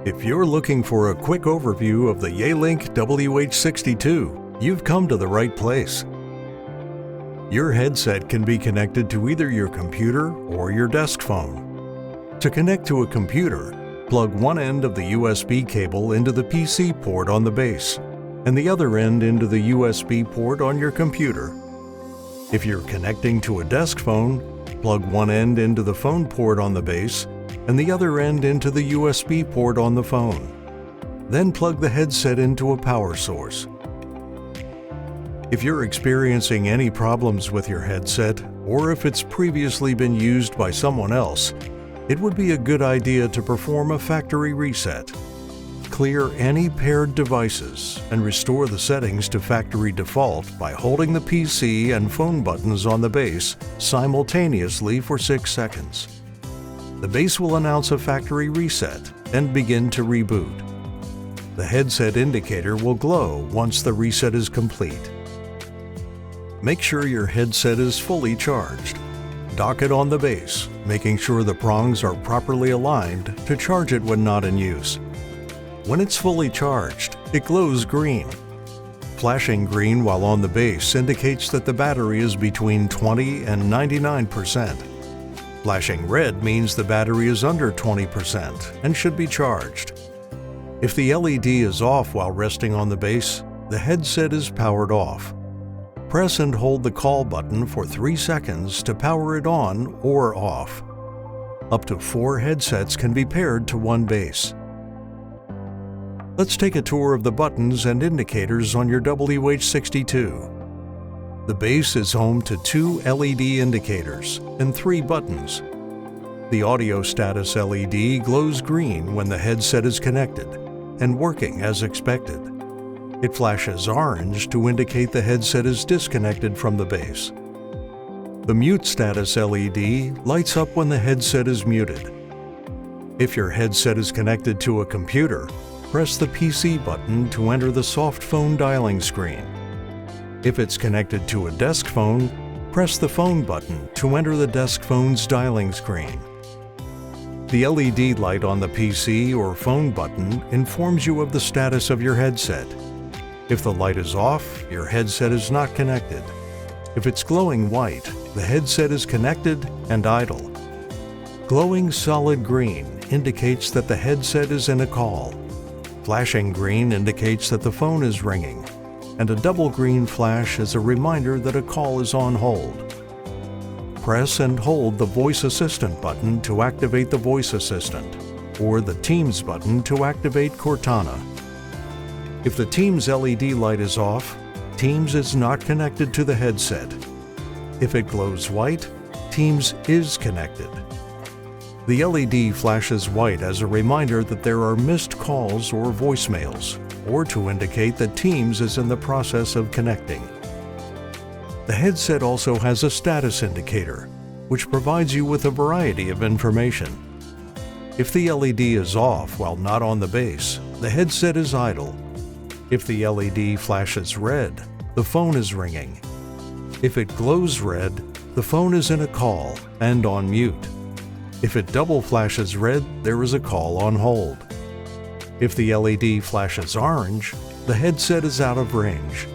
If you're looking for a quick overview of the Yealink WH62, you've come to the right place. Your headset can be connected to either your computer or your desk phone. To connect to a computer, plug one end of the USB cable into the PC port on the base, and the other end into the USB port on your computer. If you're connecting to a desk phone, plug one end into the phone port on the base, and the other end into the USB port on the phone. Then plug the headset into a power source. If you're experiencing any problems with your headset, or if it's previously been used by someone else, it would be a good idea to perform a factory reset. Clear any paired devices and restore the settings to factory default by holding the PC and phone buttons on the base simultaneously for 6 seconds. The base will announce a factory reset and begin to reboot. The headset indicator will glow once the reset is complete. Make sure your headset is fully charged. Dock it on the base, making sure the prongs are properly aligned to charge it when not in use. When it's fully charged, it glows green. Flashing green while on the base indicates that the battery is between 20 and 99%. Flashing red means the battery is under 20% and should be charged. If the LED is off while resting on the base, the headset is powered off. Press and hold the call button for 3 seconds to power it on or off. Up to 4 headsets can be paired to one base. Let's take a tour of the buttons and indicators on your WH62. The base is home to 2 LED indicators and 3 buttons. The audio status LED glows green when the headset is connected and working as expected. It flashes orange to indicate the headset is disconnected from the base. The mute status LED lights up when the headset is muted. If your headset is connected to a computer, press the PC button to enter the soft phone dialing screen. If it's connected to a desk phone, press the phone button to enter the desk phone's dialing screen. The LED light on the PC or phone button informs you of the status of your headset. If the light is off, your headset is not connected. If it's glowing white, the headset is connected and idle. Glowing solid green indicates that the headset is in a call. Flashing green indicates that the phone is ringing, and a double green flash is a reminder that a call is on hold. Press and hold the Voice Assistant button to activate the Voice Assistant, or the Teams button to activate Cortana. If the Teams LED light is off, Teams is not connected to the headset. If it glows white, Teams is connected. The LED flashes white as a reminder that there are missed calls or voicemails, or to indicate that Teams is in the process of connecting. The headset also has a status indicator, which provides you with a variety of information. If the LED is off while not on the base, the headset is idle. If the LED flashes red, the phone is ringing. If it glows red, the phone is in a call and on mute. If it double flashes red, there is a call on hold. If the LED flashes orange, the headset is out of range.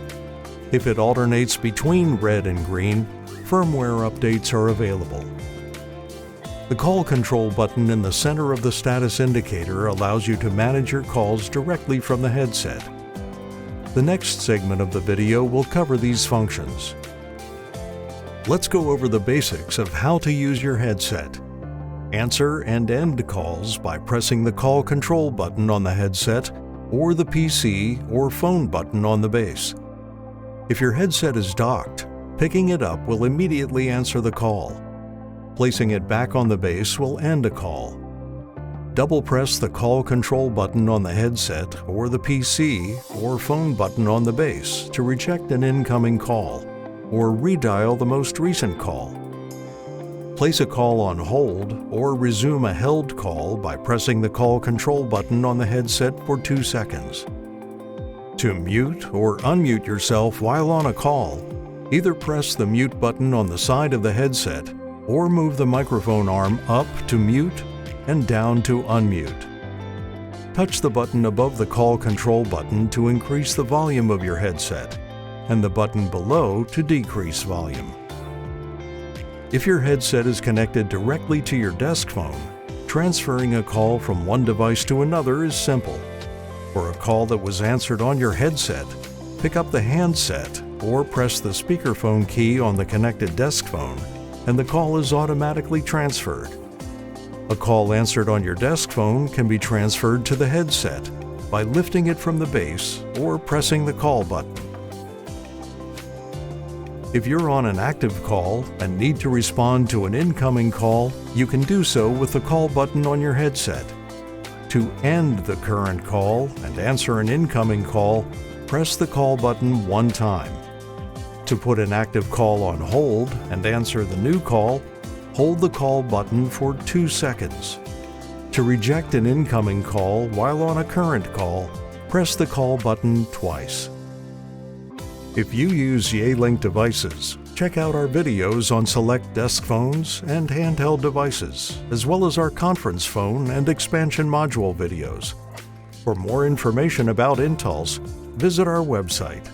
If it alternates between red and green, firmware updates are available. The call control button in the center of the status indicator allows you to manage your calls directly from the headset. The next segment of the video will cover these functions. Let's go over the basics of how to use your headset. Answer and end calls by pressing the call control button on the headset or the PC or phone button on the base. If your headset is docked, picking it up will immediately answer the call. Placing it back on the base will end a call. Double press the call control button on the headset or the PC or phone button on the base to reject an incoming call or redial the most recent call. Place a call on hold or resume a held call by pressing the call control button on the headset for 2 seconds. To mute or unmute yourself while on a call, either press the mute button on the side of the headset or move the microphone arm up to mute and down to unmute. touch the button above the call control button to increase the volume of your headset, and the button below to decrease volume. If your headset is connected directly to your desk phone, transferring a call from one device to another is simple. For a call that was answered on your headset, pick up the handset or press the speakerphone key on the connected desk phone, and the call is automatically transferred. A call answered on your desk phone can be transferred to the headset by lifting it from the base or pressing the call button. If you're on an active call and need to respond to an incoming call, you can do so with the call button on your headset. To end the current call and answer an incoming call, press the call button one time. To put an active call on hold and answer the new call, hold the call button for 2 seconds. To reject an incoming call while on a current call, press the call button twice. If you use Yealink devices, check out our videos on select desk phones and handheld devices, as well as our conference phone and expansion module videos. For more information about Intulse, visit our website